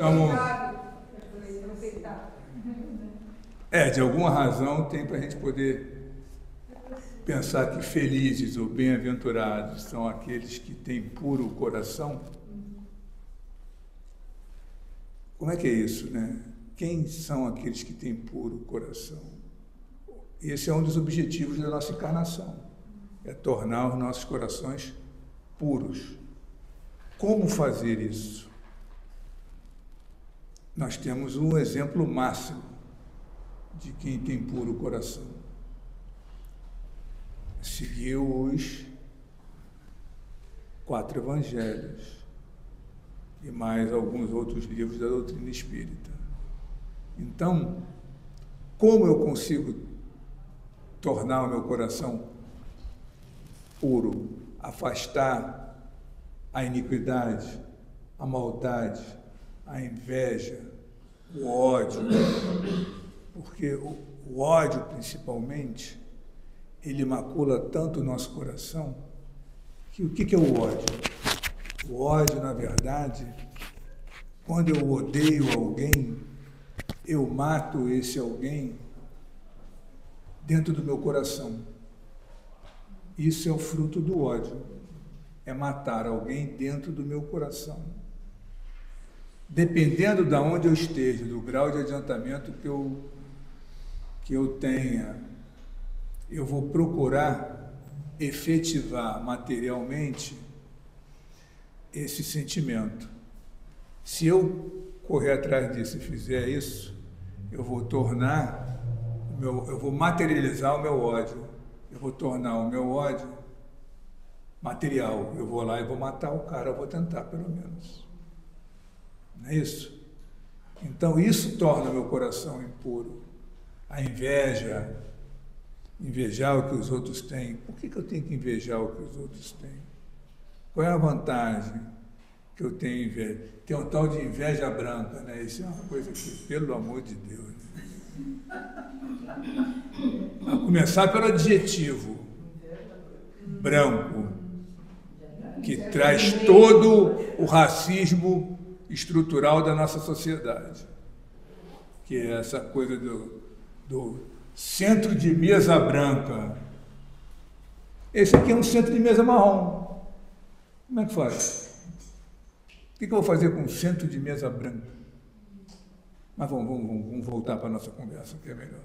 Então, de alguma razão tem para a gente poder pensar que felizes ou bem-aventurados são aqueles que têm puro coração. Como é que é isso, né? Quem são aqueles que têm puro coração? Esse é um dos objetivos da nossa encarnação, é tornar os nossos corações puros. Como fazer isso? Nós temos um exemplo máximo de quem tem puro coração. Seguiu os 4 evangelhos e mais alguns outros livros da doutrina espírita. Então, como eu consigo tornar o meu coração puro, afastar a iniquidade, a maldade, a inveja, o ódio? Porque o ódio, principalmente, ele macula tanto o nosso coração, que o que é o ódio? O ódio, na verdade, quando eu odeio alguém, eu mato esse alguém dentro do meu coração. Isso é o fruto do ódio, é matar alguém dentro do meu coração. Dependendo de onde eu esteja, do grau de adiantamento que eu tenha, eu vou procurar efetivar materialmente esse sentimento. Se eu correr atrás disso e fizer isso, eu vou eu vou materializar o meu ódio, eu vou tornar o meu ódio material. Eu vou lá e vou matar o cara, eu vou tentar pelo menos. Não é isso? Então isso torna meu coração impuro. A inveja, invejar o que os outros têm. Por que eu tenho que invejar o que os outros têm? Qual é a vantagem que eu tenho inveja? Tem um tal de inveja branca, né? Isso é uma coisa que, pelo amor de Deus, né? A começar pelo adjetivo branco, que traz todo o racismo estrutural da nossa sociedade, que é essa coisa do centro de mesa branca. Esse aqui é um centro de mesa marrom. Como é que faz? O que eu vou fazer com um centro de mesa branca? Mas vamos voltar para a nossa conversa, que é melhor.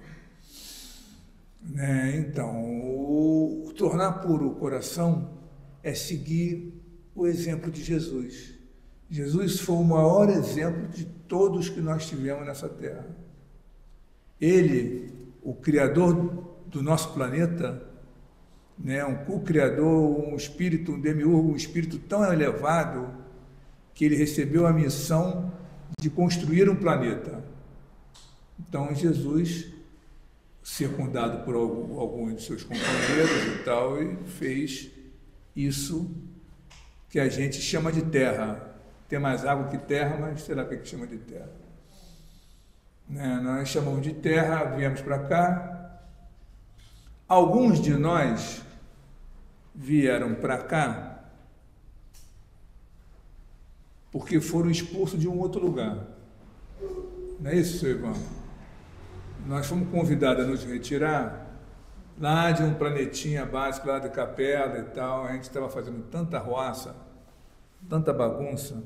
Então, tornar puro o coração é seguir o exemplo de Jesus. Jesus foi o maior exemplo de todos que nós tivemos nessa terra. Ele, o criador do nosso planeta, né, um co-criador, um espírito, um demiurgo, um espírito tão elevado que ele recebeu a missão de construir um planeta. Então, Jesus, secundado por alguns de seus companheiros e tal, e fez isso que a gente chama de terra. Tem mais água que terra, mas sei lá o que chama de terra. Nós chamamos de terra, viemos para cá. Alguns de nós vieram para cá porque foram expulsos de um outro lugar. Não é isso, seu Ivan? Nós fomos convidados a nos retirar lá de um planetinha básico, lá de Capela e tal. A gente estava fazendo tanta roça, tanta bagunça,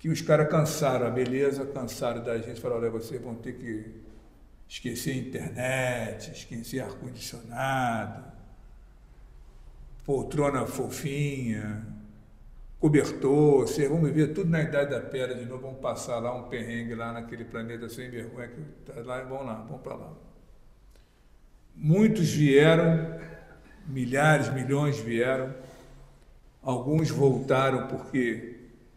que os caras cansaram a beleza, cansaram da gente, falaram, olha, vocês vão ter que esquecer a internet, esquecer ar-condicionado, poltrona fofinha, cobertor, vocês vão viver tudo na Idade da Pedra de novo, vão passar lá um perrengue lá naquele planeta sem vergonha, que tá lá, vão para lá. Muitos vieram, milhares, milhões vieram, alguns voltaram porque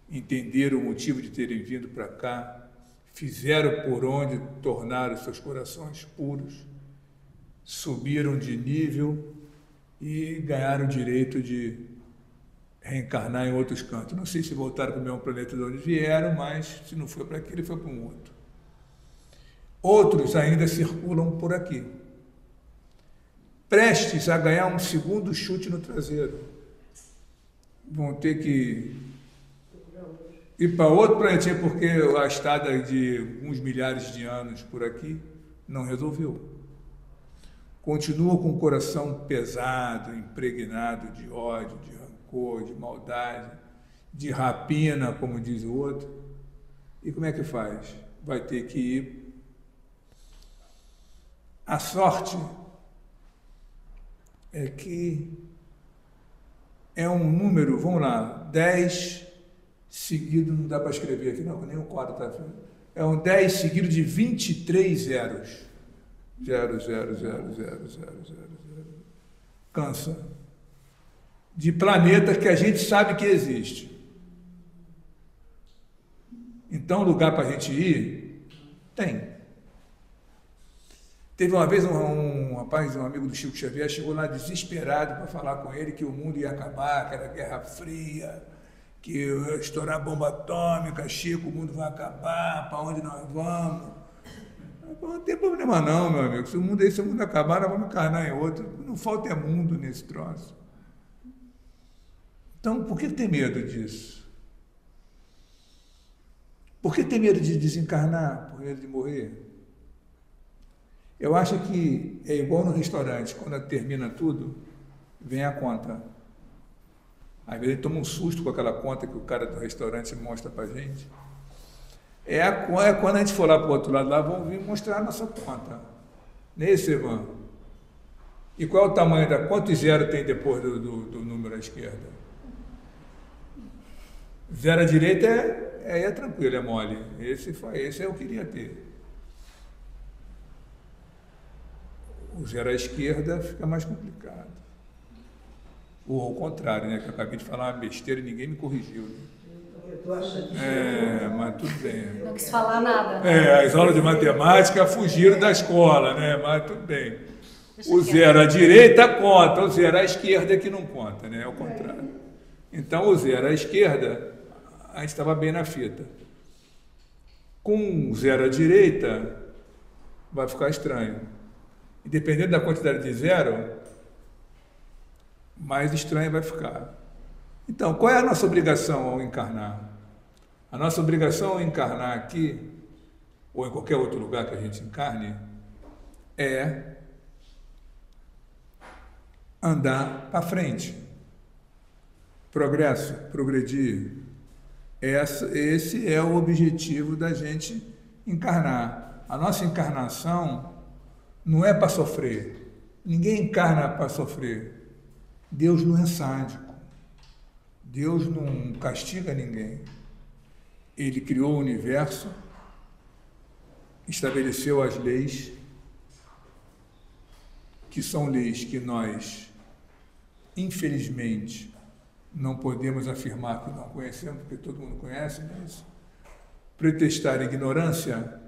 entenderam o motivo de terem vindo para cá, fizeram por onde tornaram seus corações puros, subiram de nível e ganharam o direito de reencarnar em outros cantos. Não sei se voltaram para o mesmo planeta de onde vieram, mas se não foi para aquele, foi para um outro. Outros ainda circulam por aqui, prestes a ganhar um segundo chute no traseiro. Vão ter que ir para outro planeta, porque a estada de alguns milhares de anos por aqui não resolveu. Continua com o coração pesado, impregnado de ódio, de rancor, de maldade, de rapina, como diz o outro. E como é que faz? Vai ter que ir. A sorte é que é um número, vamos lá, 10 seguido, não dá para escrever aqui, não, nem o quadro está vendo. É um 10 seguido de 23 zeros. 0, 0, 0, 0, 0, 0, 0. Cansa. De planeta que a gente sabe que existe. Então, lugar para a gente ir, tem. Teve uma vez um rapaz, um amigo do Chico Xavier, chegou lá desesperado para falar com ele que o mundo ia acabar, que era Guerra Fria, que ia estourar bomba atômica, Chico, o mundo vai acabar, para onde nós vamos? Não tem problema não, meu amigo, se o mundo acabar, nós vamos encarnar em outro, não falta mundo nesse troço. Então, por que ter medo disso? Por que ter medo de desencarnar, por medo de morrer? Eu acho que é igual no restaurante, quando termina tudo, vem a conta. Às vezes toma um susto com aquela conta que o cara do restaurante mostra pra gente. É quando a gente for lá para o outro lado, lá vão vir mostrar a nossa conta. Nesse, Ivan. E qual é o tamanho da... Quantos zero tem depois do número à esquerda? Zero à direita é tranquilo, é mole. Esse eu queria ter. O zero à esquerda fica mais complicado. Ou ao contrário, né? Que eu acabei de falar uma besteira e ninguém me corrigiu. Né? Mas tudo bem. Não quis falar nada. Né? As aulas de matemática fugiram da escola, né? Mas tudo bem. O zero à direita conta, o zero à esquerda é que não conta, né? É o contrário. Então, o zero à esquerda, a gente estava bem na fita. Com o zero à direita, vai ficar estranho. E dependendo da quantidade de zero, mais estranho vai ficar. Então, qual é a nossa obrigação ao encarnar? A nossa obrigação ao encarnar aqui, ou em qualquer outro lugar que a gente encarne, é andar para frente. Progresso, progredir. Esse é o objetivo da gente encarnar. A nossa encarnação não é para sofrer. Ninguém encarna para sofrer. Deus não é sádico. Deus não castiga ninguém. Ele criou o universo, estabeleceu as leis, que são leis que nós, infelizmente, não podemos afirmar que não conhecemos, porque todo mundo conhece, mas pretextar ignorância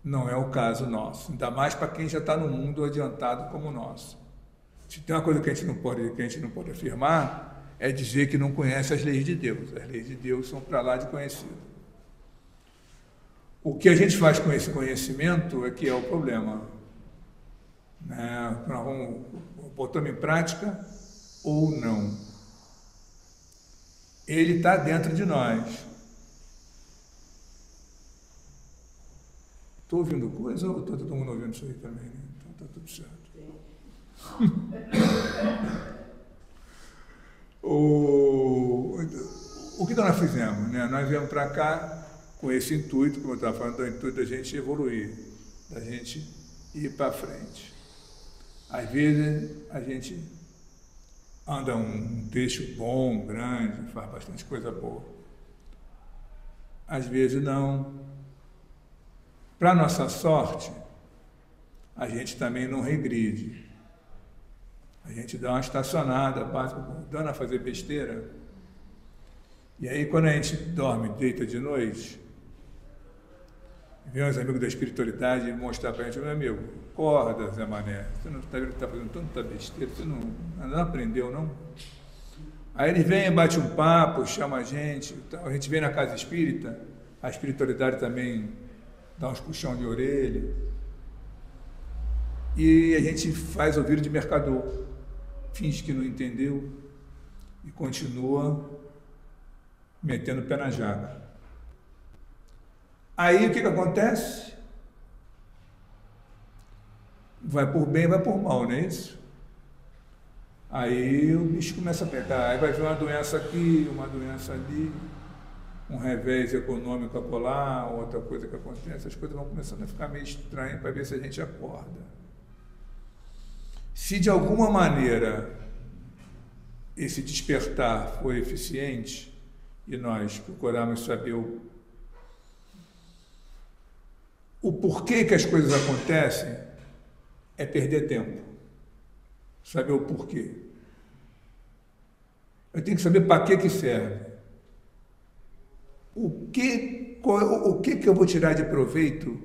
não é o caso nosso, ainda mais para quem já está no mundo adiantado como o nosso. Se tem uma coisa que a gente não pode afirmar, é dizer que não conhece as leis de Deus. As leis de Deus são para lá de conhecido. O que a gente faz com esse conhecimento é que é o problema. Nós vamos botando em prática ou não. Ele está dentro de nós. Estou ouvindo coisa ou está todo mundo ouvindo isso aí também? Né? Então está tudo certo. O que nós fizemos? Né? Nós viemos para cá com esse intuito, como eu estava falando, do intuito da gente evoluir, da gente ir para frente. Às vezes a gente anda um trecho bom, grande, faz bastante coisa boa. Às vezes não. Para nossa sorte, a gente também não regride. A gente dá uma estacionada, básica, dando a fazer besteira. E aí, quando a gente dorme, deita de noite, vem uns amigos da espiritualidade mostrar para a gente: meu amigo, acorda, Zé Mané, você não está vendo que está fazendo tanta besteira, você não aprendeu, não? Aí eles vêm, bate um papo, chama a gente vem na casa espírita, a espiritualidade também dá uns puxão de orelha, e a gente faz ouvido de mercador, finge que não entendeu e continua metendo o pé na jaca. Aí o que acontece? Vai por bem, vai por mal, não é isso? Aí o bicho começa a pegar, aí vai vir uma doença aqui, uma doença ali, um revés econômico acolá, outra coisa que acontece, as coisas vão começando a ficar meio estranhas para ver se a gente acorda. Se de alguma maneira esse despertar foi eficiente e nós procurarmos saber o porquê que as coisas acontecem, é perder tempo. Saber o porquê. Eu tenho que saber para que serve. O que eu vou tirar de proveito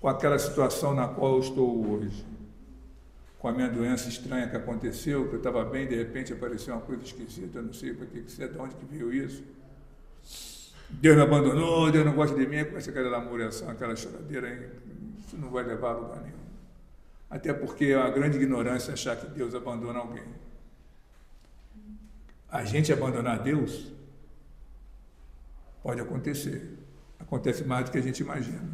com aquela situação na qual eu estou hoje? Com a minha doença estranha que aconteceu, que eu estava bem, de repente apareceu uma coisa esquisita, eu não sei para que é, de onde que veio isso. Deus me abandonou, Deus não gosta de mim, começa aquela lamuriação, aquela choradeira, hein? Isso não vai levar a lugar nenhum. Até porque é uma grande ignorância achar que Deus abandona alguém. A gente abandonar Deus pode acontecer. Acontece mais do que a gente imagina.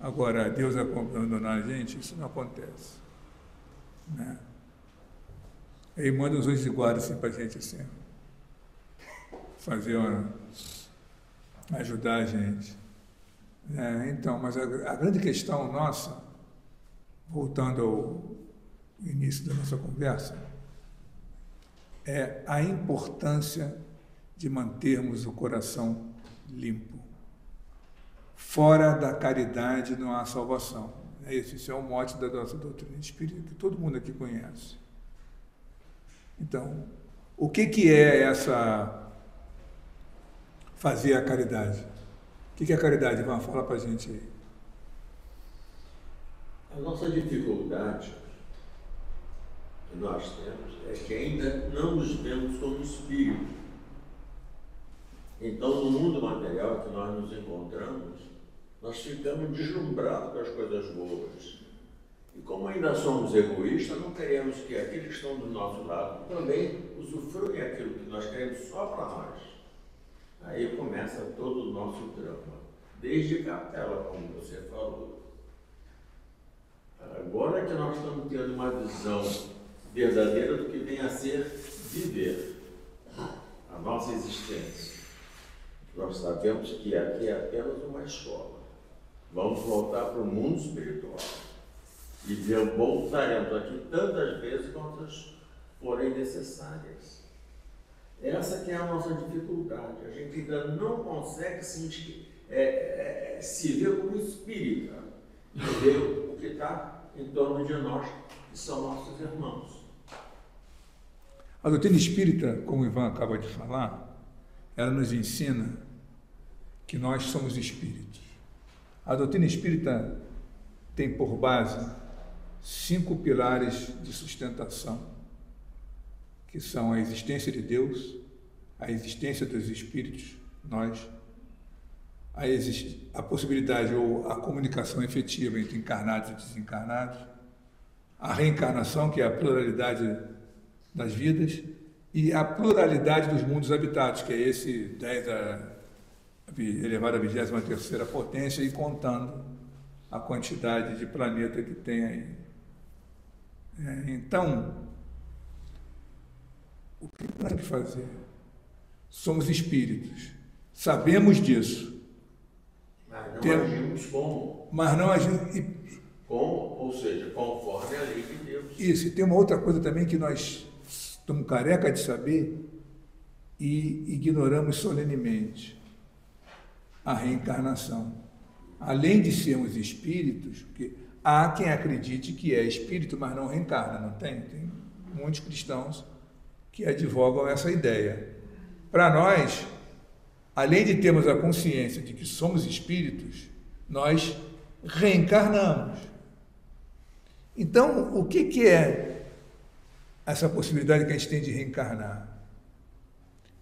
Agora, Deus abandonar a gente, isso não acontece. Né? Ele manda uns anjos de guarda assim para a gente, assim, ajudar a gente. Então, mas a grande questão nossa, voltando ao início da nossa conversa, é a importância de mantermos o coração limpo. Fora da caridade não há salvação. Esse é o mote da nossa doutrina espírita, que todo mundo aqui conhece. Então, o que é essa fazer a caridade? O que é a caridade? Vamos falar para a gente aí. A nossa dificuldade que nós temos é que ainda não nos vemos como espírito. Então, no mundo material que nós nos encontramos, nós ficamos deslumbrados com as coisas boas. E como ainda somos egoístas, não queremos que aqueles que estão do nosso lado também usufruem aquilo que nós queremos só para nós. Aí começa todo o nosso drama, desde capela, como você falou. Agora que nós estamos tendo uma visão verdadeira do que vem a ser viver a nossa existência. Nós sabemos que aqui é apenas uma escola. Vamos voltar para o mundo espiritual. E voltaremos aqui tantas vezes quantas forem necessárias. Essa que é a nossa dificuldade. A gente ainda não consegue se ver como espírita e ver o que está em torno de nós, que são nossos irmãos. A doutrina espírita, como o Ivan acaba de falar, ela nos ensina que nós somos espíritos. A doutrina espírita tem por base 5 pilares de sustentação, que são a existência de Deus, a existência dos espíritos, nós, a possibilidade ou a comunicação efetiva entre encarnados e desencarnados, a reencarnação, que é a pluralidade das vidas, e a pluralidade dos mundos habitados, que é esse 10 elevado à 23ª potência, e contando a quantidade de planeta que tem aí. Então, o que nós temos que fazer? Somos espíritos, sabemos disso. Mas não agimos como? Mas não agimos... Como? Ou seja, conforme a lei de Deus. Isso, e tem uma outra coisa também que nós estamos careca de saber e ignoramos solenemente: a reencarnação. Além de sermos espíritos, porque há quem acredite que é espírito, mas não reencarna, não tem? Tem muitos cristãos que advogam essa ideia. Para nós, além de termos a consciência de que somos espíritos, nós reencarnamos. Então, o que é essa possibilidade que a gente tem de reencarnar?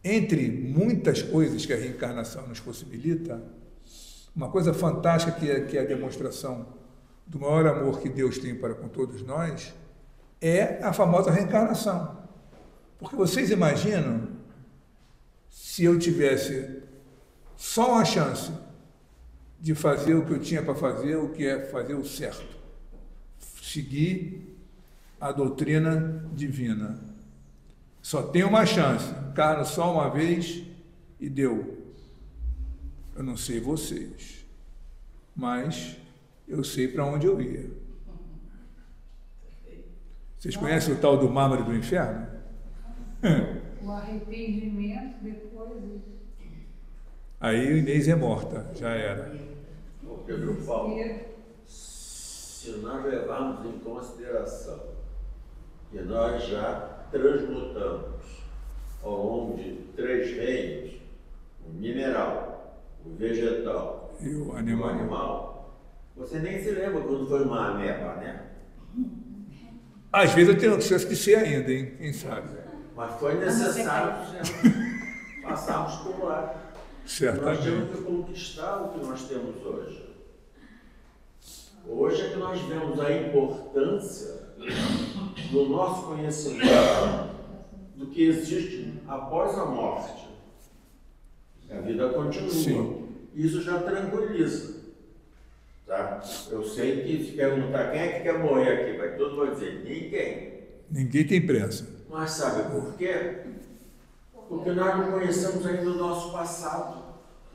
Entre muitas coisas que a reencarnação nos possibilita, uma coisa fantástica que é a demonstração do maior amor que Deus tem para com todos nós, é a famosa reencarnação. Porque vocês imaginam se eu tivesse só uma chance de fazer o que eu tinha para fazer, o que é fazer o certo. Seguir a doutrina divina. Só tem uma chance, encarno só uma vez e deu. Eu não sei vocês, mas eu sei para onde eu ia. Vocês conhecem o tal do mármore do inferno? O arrependimento depois. Aí o Inês é morta, já era. Pedro Paulo, se nós levarmos em consideração que nós já transmutamos ao longo de 3 reinos, o mineral, o vegetal E o animal. Você nem se lembra quando foi uma ameba, né? Às vezes eu tenho chance de ser ainda, hein? Quem sabe? Mas foi necessário passarmos por lá. Certamente. Nós temos que conquistar o que nós temos hoje. Hoje é que nós vemos a importância do nosso conhecimento do que existe após a morte. A vida continua. Sim. Isso já tranquiliza. Tá? Eu sei que se perguntar quem é que quer morrer aqui, vai todo mundo dizer ninguém. Ninguém tem pressa. Mas sabe por quê? Porque nós não conhecemos ainda o nosso passado.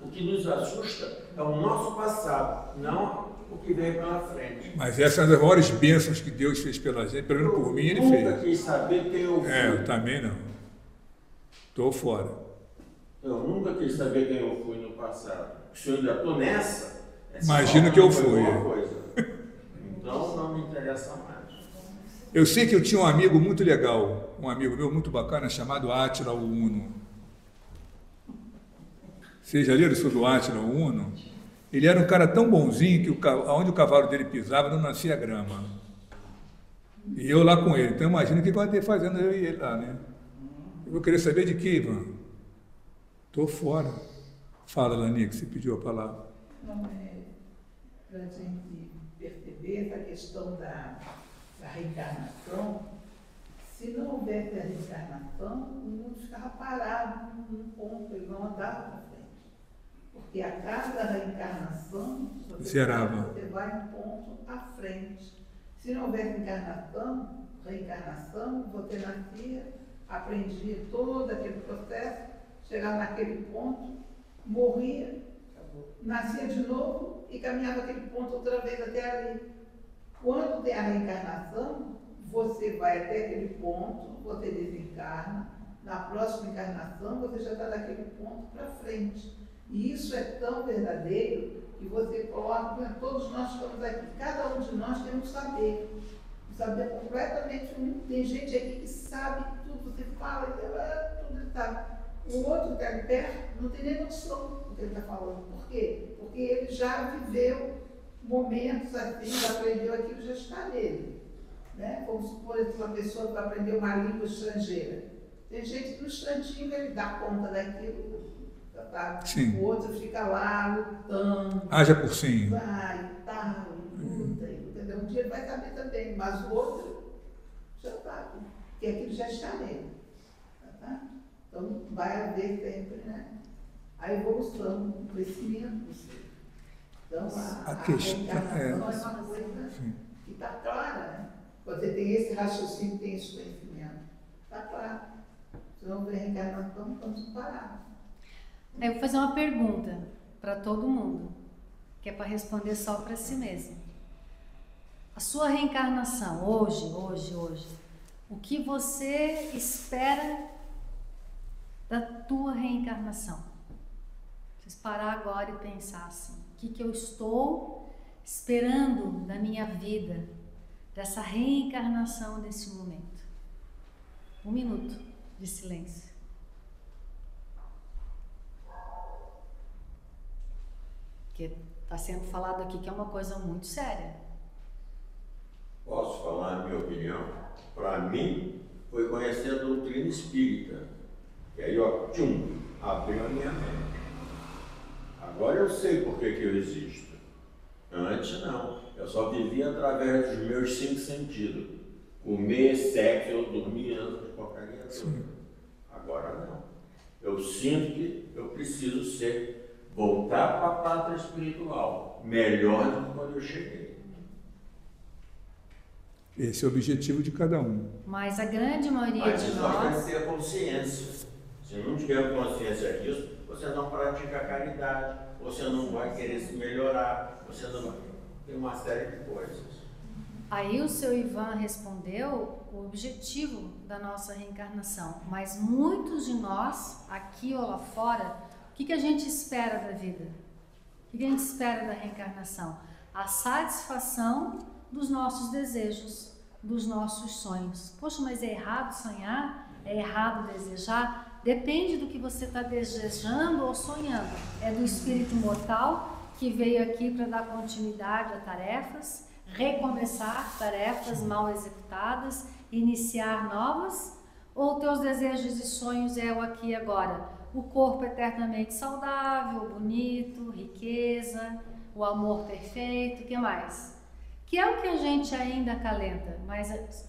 O que nos assusta é o nosso passado, não o que vem pela frente. Mas essa é uma das maiores bênçãos que Deus fez pela gente, pelo menos por mim ele fez. Eu nunca quis saber quem eu fui. Eu também não. Estou fora. Eu nunca quis saber quem eu fui no passado. Se eu ainda estou nessa, imagino que eu fui. Coisa. Então não me interessa mais. Eu sei que eu tinha um amigo muito legal, um amigo meu muito bacana, chamado Átila o Uno. Vocês já leram sobre o Átila o Uno? Ele era um cara tão bonzinho que onde o cavalo dele pisava não nascia grama. E eu lá com ele. Então imagina o que eu andei fazendo eu e ele lá, né? Eu vou querer saber de que, Ivan? Estou fora. Fala, Lani, que você pediu a palavra. Não é para a gente perceber essa questão da reencarnação. Se não houvesse a reencarnação, o mundo ficava parado num ponto, ele não andava para frente. Porque a cada reencarnação, você vai um ponto à frente. Se não houvesse reencarnação, você nascia, aprendia todo aquele processo, chegava naquele ponto, morria, nascia de novo e caminhava aquele ponto outra vez até ali. Quando tem a reencarnação, você vai até aquele ponto, você desencarna, na próxima encarnação você já está daquele ponto para frente. E isso é tão verdadeiro que você coloca, todos nós estamos aqui, cada um de nós tem um saber completamente único. Tem gente aqui que sabe tudo, você fala, tudo ele sabe. O outro que está ali perto não tem nem noção do que ele está falando. Por quê? Porque ele já viveu momentos assim, já aprendeu aquilo, já está nele. Né? Como supor uma pessoa que vai aprender uma língua estrangeira. Tem gente que no instantinho ele dá conta daquilo. Tá? O outro fica lá lutando. Haja por sim. Vai, tá, luta, entendeu? Um dia ele vai saber também, mas o outro já sabe, porque aquilo já está nele. Tá? Então vai haver sempre, né, a evolução, o crescimento do ser. Então a reencarnação é uma coisa que está clara, né? Você tem esse raciocínio, tem esse conhecimento. Está claro. Se não houver reencarnação, estamos parados. Eu vou fazer uma pergunta para todo mundo, que é para responder só para si mesmo. A sua reencarnação, hoje, o que você espera da tua reencarnação? Vocês parar agora e pensar assim, o que eu estou esperando da minha vida, dessa reencarnação nesse momento? 1 minuto de silêncio. Porque está sendo falado aqui que é uma coisa muito séria. Posso falar a minha opinião? Para mim, foi conhecer a doutrina espírita. E aí, abriu a minha mente. Agora eu sei por que eu existo. Antes não. Eu só vivia através dos meus 5 sentidos. Comer, sexo, eu dormia, porcaria toda. Agora não. Eu sinto que eu preciso ser voltar para a pátria espiritual, melhor do que quando eu cheguei. Esse é o objetivo de cada um. Mas a grande maioria Mas de isso nós temos nós... que ter consciência. Se não tiver consciência disso, você não pratica a caridade, você não vai querer se melhorar, você não vai... Tem uma série de coisas. Aí o seu Ivan respondeu o objetivo da nossa reencarnação. Mas muitos de nós, aqui ou lá fora, o que a gente espera da vida? O que a gente espera da reencarnação? A satisfação dos nossos desejos, dos nossos sonhos. Poxa, mas é errado sonhar? É errado desejar? Depende do que você está desejando ou sonhando. É do espírito mortal que veio aqui para dar continuidade a tarefas, recomeçar tarefas mal executadas, iniciar novas? Ou teus desejos e sonhos é o aqui e agora? O corpo eternamente saudável, bonito, riqueza, o amor perfeito, o que mais? Que é o que a gente ainda acalenta, mas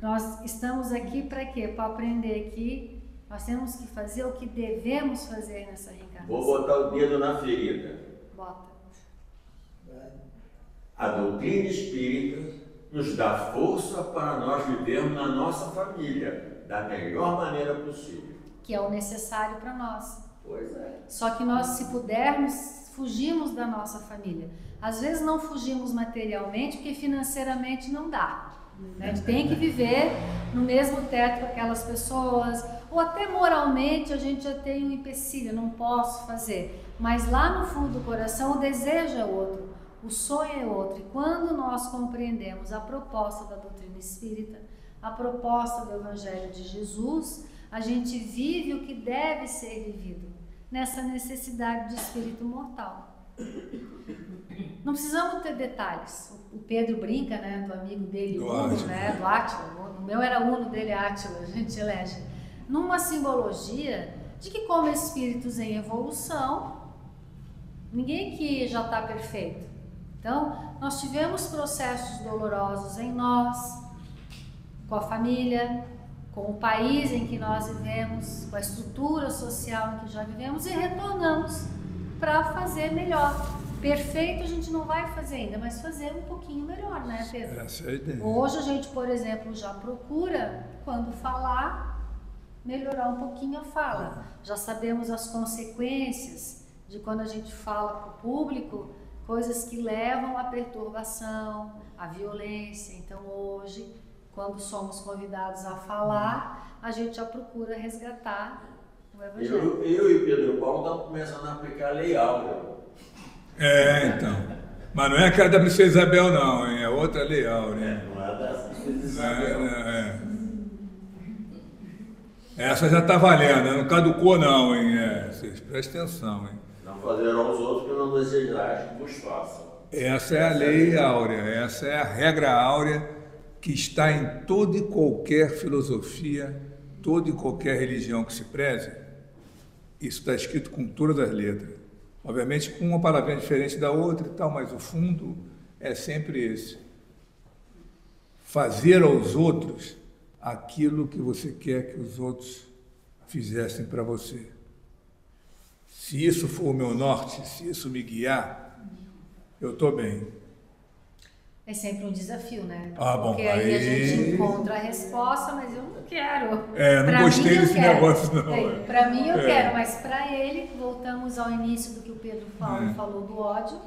nós estamos aqui para quê? Para aprender que nós temos que fazer o que devemos fazer nessa reencarnação. Vou botar o dedo na ferida. Bota. A doutrina espírita nos dá força para nós vivermos na nossa família da melhor maneira possível. Que é o necessário para nós. Pois é. Só que nós, se pudermos, fugimos da nossa família. Às vezes não fugimos materialmente, porque financeiramente não dá. A gente tem que viver no mesmo teto com aquelas pessoas, ou até moralmente a gente já tem um empecilho, não posso fazer. Mas lá no fundo do coração o desejo é outro, o sonho é outro. E quando nós compreendemos a proposta da doutrina espírita, a proposta do Evangelho de Jesus, a gente vive o que deve ser vivido, nessa necessidade de espírito mortal. Não precisamos ter detalhes. O Pedro brinca, né, do amigo dele, Uno, né, do Átila. O meu era Uno, dele Átila, a gente elege. Numa simbologia de que, como espíritos em evolução, ninguém aqui já está perfeito. Então, nós tivemos processos dolorosos em nós, com a família, com o país em que nós vivemos, com a estrutura social em que já vivemos, e retornamos para fazer melhor. Perfeito a gente não vai fazer ainda, mas fazer um pouquinho melhor, né, Pedro? Essa é a ideia. Hoje a gente, por exemplo, já procura, quando falar, melhorar um pouquinho a fala. Já sabemos as consequências de quando a gente fala para o público, coisas que levam à perturbação, à violência. Então hoje, quando somos convidados a falar, a gente já procura resgatar o Evangelho. Eu e Pedro Paulo estamos começando a aplicar a Lei Áurea. Então. Mas não é aquela da Princesa Isabel, não, hein? É outra Lei Áurea. Não é da Princesa Isabel. Essa já está valendo, não caducou, não, hein? Vocês prestem atenção, hein? Não fazer aos outros que não desejais que vos façam. Essa é a Lei Áurea, essa é a regra áurea que está em toda e qualquer filosofia, toda e qualquer religião que se preze. Isso está escrito com todas as letras. Obviamente com uma palavrinha diferente da outra e tal, mas o fundo é sempre esse. Fazer aos outros aquilo que você quer que os outros fizessem para você. Se isso for o meu norte, se isso me guiar, eu estou bem. É sempre um desafio, né? Bom, porque aí a gente encontra a resposta, mas eu não quero. Não gostei desse negócio, não. Para mim eu quero, mas para ele, voltamos ao início do que o Pedro falou do ódio.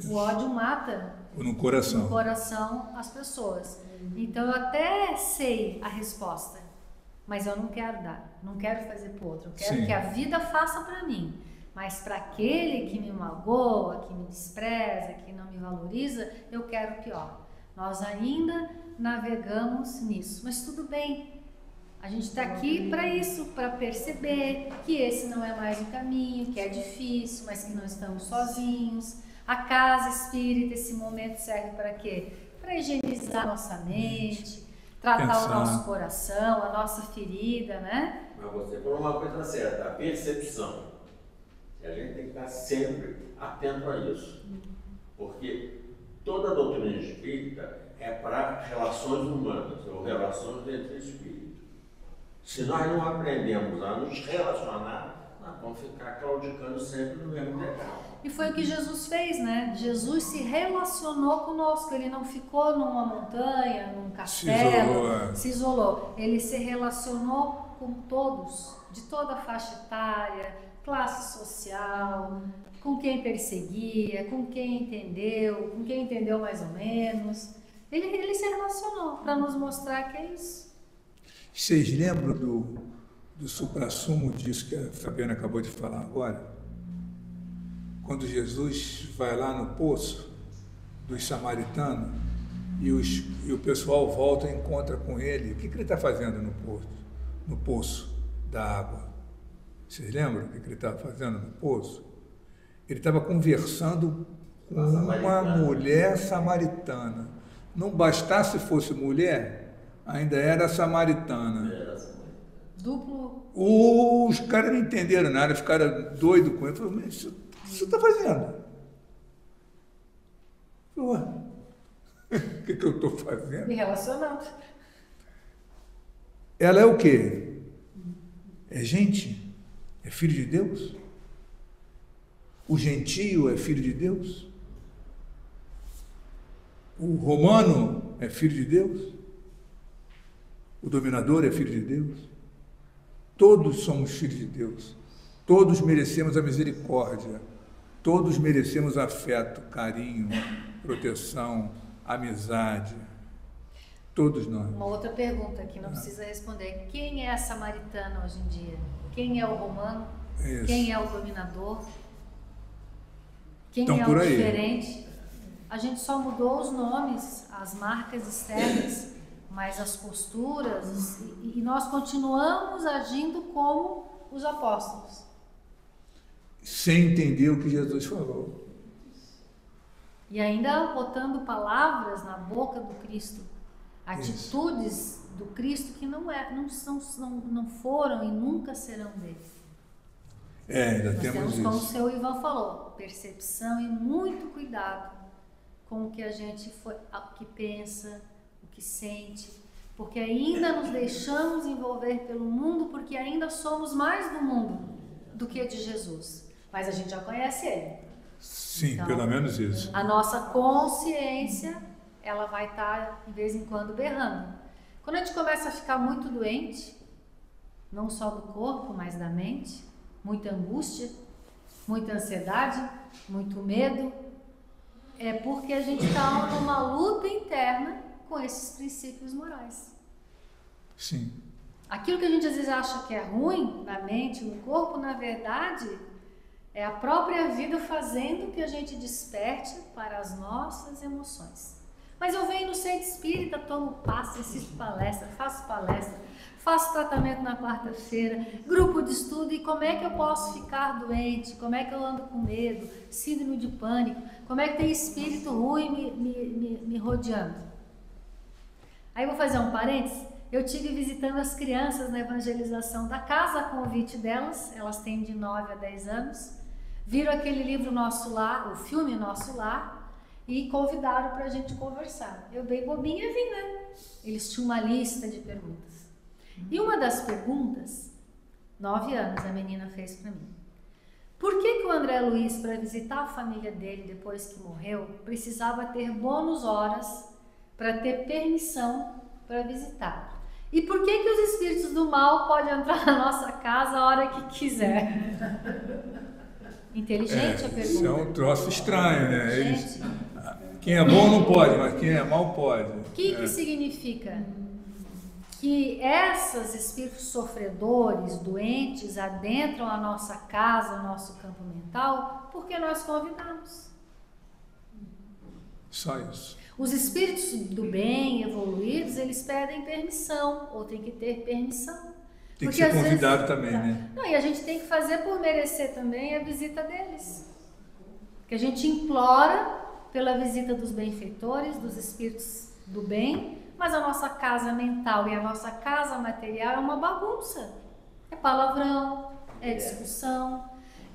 O ódio mata no coração as pessoas. Então eu até sei a resposta, mas eu não quero dar, não quero fazer para o outro. Eu quero que a vida faça para mim. Mas para aquele que me magoa, que me despreza, que não me valoriza, eu quero o pior. Nós ainda navegamos nisso, mas tudo bem. A gente está aqui para isso, para perceber que esse não é mais o caminho, que é difícil, mas que não estamos sozinhos. A casa espírita, esse momento serve para quê? Para higienizar a nossa mente, tratar o nosso coração, a nossa ferida, né? Mas você falou uma coisa certa, a percepção. E a gente tem que estar sempre atento a isso, porque toda a doutrina espírita é para relações humanas, ou relações entre espíritos. Se nós não aprendemos a nos relacionar, nós vão ficar claudicando sempre no mesmo degrau. E foi o que Jesus fez, né? Jesus se relacionou conosco, ele não ficou numa montanha, num castelo, se isolou. Ele se relacionou com todos, de toda a faixa etária, classe social, com quem perseguia, com quem entendeu mais ou menos. Ele se relacionou para nos mostrar que é isso. Vocês lembram do suprassumo disso que a Fabiana acabou de falar agora? Quando Jesus vai lá no poço dos samaritanos e o pessoal volta e encontra com ele, o que ele está fazendo no poço da água? Vocês lembram o que ele estava fazendo no poço? Ele estava conversando com uma mulher samaritana. Não bastasse fosse mulher, ainda era samaritana. Duplo. Os caras não entenderam nada, ficaram doidos com ele. Falaram, mas o que você está fazendo? O que eu estou fazendo? Me relacionando. Ela é o quê? É gente? É filho de Deus? O gentio é filho de Deus? O romano é filho de Deus? O dominador é filho de Deus? Todos somos filhos de Deus. Todos merecemos a misericórdia. Todos merecemos afeto, carinho, proteção, amizade. Todos nós. Uma outra pergunta que não precisa responder. Quem é a samaritana hoje em dia? Quem é o romano? Isso. Quem é o dominador? Quem Então, é por o aí. diferente? A gente só mudou os nomes, as marcas externas, mas as posturas, e nós continuamos agindo como os apóstolos. Sem entender o que Jesus falou. E ainda botando palavras na boca do Cristo, atitudes do Cristo que não foram e nunca serão dele. Ainda Nós temos, temos como o isso. seu Ivan falou, percepção e muito cuidado com o que a gente o que pensa, o que sente, porque ainda nos deixamos envolver pelo mundo, porque ainda somos mais do mundo do que de Jesus. Mas a gente já conhece ele. Sim, Então, pelo menos isso. A nossa consciência, ela vai estar de vez em quando berrando. Quando a gente começa a ficar muito doente, não só do corpo, mas da mente, muita angústia, muita ansiedade, muito medo, é porque a gente está numa luta interna com esses princípios morais. Sim. Aquilo que a gente às vezes acha que é ruim na mente, no corpo, na verdade, é a própria vida fazendo que a gente desperte para as nossas emoções. Mas eu venho no centro espírita, tomo passe, assisto palestra, faço tratamento na quarta-feira, grupo de estudo, e como é que eu posso ficar doente? Como é que eu ando com medo? Síndrome de pânico? Como é que tem espírito ruim me rodeando? Aí eu vou fazer um parênteses. Eu tive visitando as crianças na evangelização da casa, a convite delas, elas têm de 9 a 10 anos, viram aquele livro Nosso Lar, o filme Nosso Lar, e convidaram para a gente conversar. Eu bem bobinha vim, né? Eles tinham uma lista de perguntas. E uma das perguntas, 9 anos, a menina fez para mim. Por que o André Luiz, para visitar a família dele depois que morreu, precisava ter bônus horas para ter permissão para visitar? E por que os espíritos do mal podem entrar na nossa casa a hora que quiser? Inteligente a pergunta. Isso é um troço estranho, né? Gente, Quem é bom não pode, mas quem é mal pode. o que significa? Que esses espíritos sofredores, doentes, adentram a nossa casa, o nosso campo mental, porque nós convidamos. Só isso. Os espíritos do bem, evoluídos, eles pedem permissão, ou tem que ter permissão. Tem que Porque, ser às convidado vezes, também, né? Não, e a gente tem que fazer por merecer também a visita deles. Porque a gente implora pela visita dos benfeitores, dos espíritos do bem, mas a nossa casa mental e a nossa casa material é uma bagunça. É palavrão, é discussão,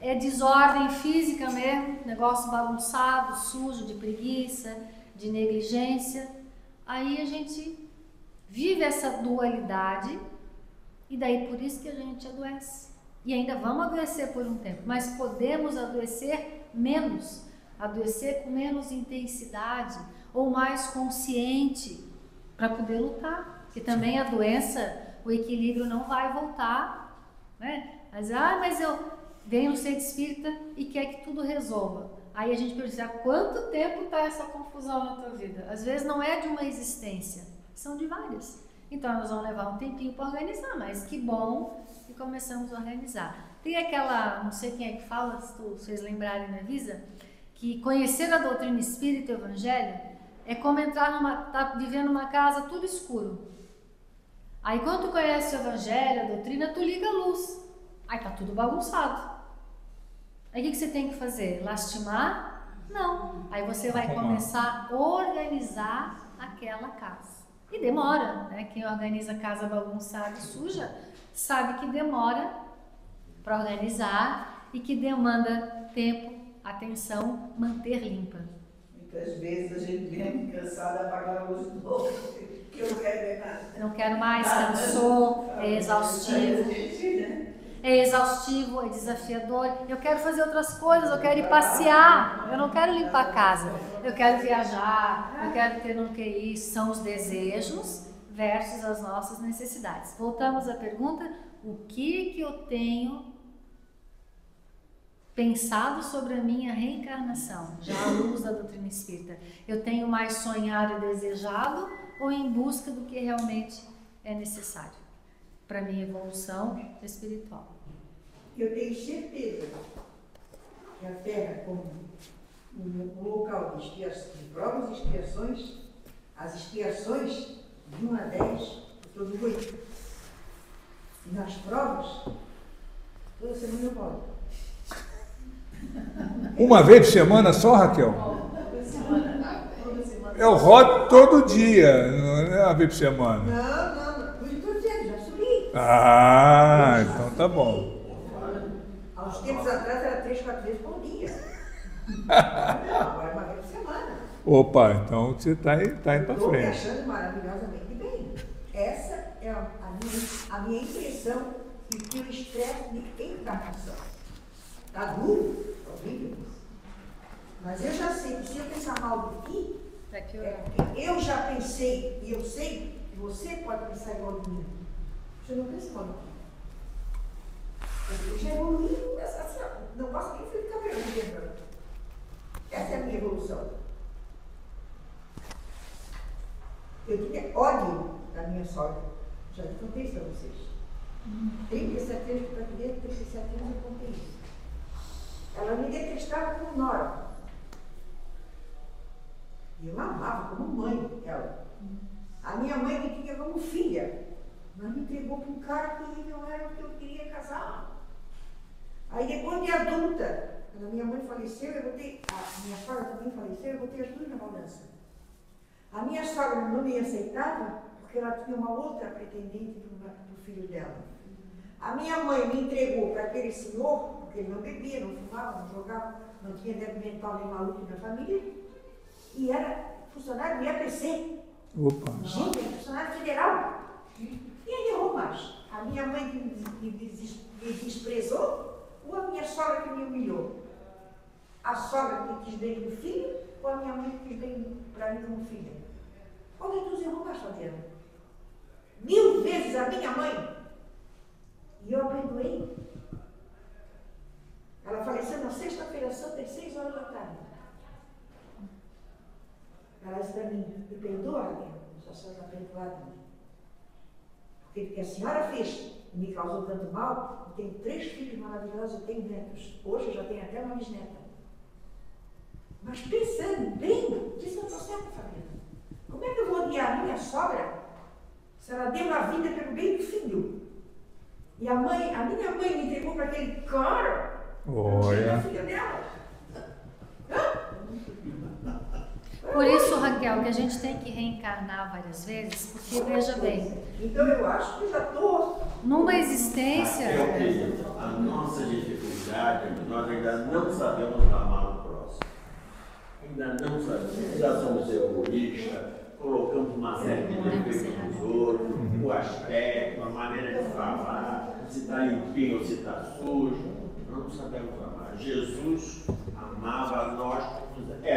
é desordem física mesmo, negócio bagunçado, sujo, de preguiça, de negligência. Aí a gente vive essa dualidade e daí por isso que a gente adoece. E ainda vamos adoecer por um tempo, mas podemos adoecer menos, adoecer com menos intensidade ou mais consciente para poder lutar. Porque também a doença, o equilíbrio não vai voltar, né? Mas eu venho no centro espírita e quer que tudo resolva. Aí a gente pergunta, há quanto tempo está essa confusão na tua vida? Às vezes não é de uma existência, são de várias. Então nós vamos levar um tempinho para organizar, mas que bom que começamos a organizar. Tem aquela, não sei quem é que fala, se vocês lembrarem, me avisa, que conhecer a doutrina espírita e o evangelho é como entrar tá vivendo numa casa tudo escuro. Aí quando tu conhece o evangelho, a doutrina, tu liga a luz. Aí tá tudo bagunçado. Aí o que você tem que fazer? Lastimar? Não. Aí você vai começar a organizar aquela casa. E demora, né? Quem organiza casa bagunçada e suja sabe que demora para organizar e que demanda tempo, atenção, manter limpa. Muitas vezes a gente vem cansada, apagar a luz de novo, que eu não quero ver nada. Não quero mais, cansou, é exaustivo. É exaustivo, é desafiador. Eu quero fazer outras coisas, eu quero ir passear, eu não quero limpar a casa, eu quero viajar, eu quero ter um QI. São os desejos versus as nossas necessidades. Voltamos à pergunta: o que eu tenho pensado sobre a minha reencarnação, já à luz da doutrina espírita? Eu tenho mais sonhado e desejado ou em busca do que realmente é necessário para a minha evolução espiritual? Eu tenho certeza que a Terra, como um local de expiação, de provas e expiações, as expiações de 1 a 10, eu estou no 8. E nas provas, toda semana eu volto. Uma vez por semana só, Raquel? Toda semana. Eu rodo todo dia, não é uma vez por semana. Não, por isso estou dizendo, já subi. Ah, então tá bom. Há uns tempos atrás era 3, 4 vezes por dia. Agora é uma vez por semana. Opa, então você tá indo pra Estou me frente. achando maravilhosamente bem. Essa é a minha impressão de que o estresse de encarnação. Está duro, está horrível. Mas eu já sei que se eu pensar mal de ti, eu já pensei e eu sei que você pode pensar igual de mim. Você não pensa igual de mim. Eu já evolui, não posso nem ficar perguntando. Essa é a minha evolução. Eu tinha ódio da minha sogra. Já te contei isso para vocês. 37 anos para criança, 37 anos eu contei isso. Ela me detestava como nora. E eu amava como mãe ela. A minha mãe me tinha como filha, mas me entregou para um cara que não era o que eu queria casar. Aí depois de adulta, quando a minha mãe faleceu, a minha sogra também faleceu, eu botei as duas na balança. A minha sogra não me aceitava porque ela tinha uma outra pretendente para o filho dela. A minha mãe me entregou para aquele senhor, porque ele não bebia, não fumava, não jogava, não tinha débil mental nem maluco na família, e era funcionário do IAPC. Opa. Gente, era funcionário federal. E aí errou mais. A minha mãe que me desprezou ou a minha sogra que me humilhou? A sogra que quis bem do filho ou a minha mãe que quis bem para mim como filha? Qual é dos errou mais, Fabiana? 1000 vezes a minha mãe. E eu a perdoei. Ela faleceu na sexta-feira santa, às 6 horas da tarde. Ela disse para mim: me perdoa, Raquel, sua sogra está perdoada. Porque o que a senhora fez me causou tanto mal. Eu tenho 3 filhos maravilhosos, eu tenho netos. Hoje eu já tenho até uma bisneta. Mas pensando bem, disse: não estou certa, Fabiana. Como é que eu vou odiar a minha sogra se ela deu a vida pelo bem do filho? E a minha mãe me entregou para aquele cara. Olha. A filha dela. Por isso, Raquel, que a gente tem que reencarnar várias vezes, porque veja bem. Então eu acho que já estou. Numa existência. A nossa dificuldade é que nós ainda não sabemos amar o próximo. Ainda não sabemos. Ainda somos egoístas, colocamos uma série de defeitos nos outros, o aspecto, a maneira de falar. se está limpinho ou se está sujo, nós não sabemos amar. Jesus amava nós como era.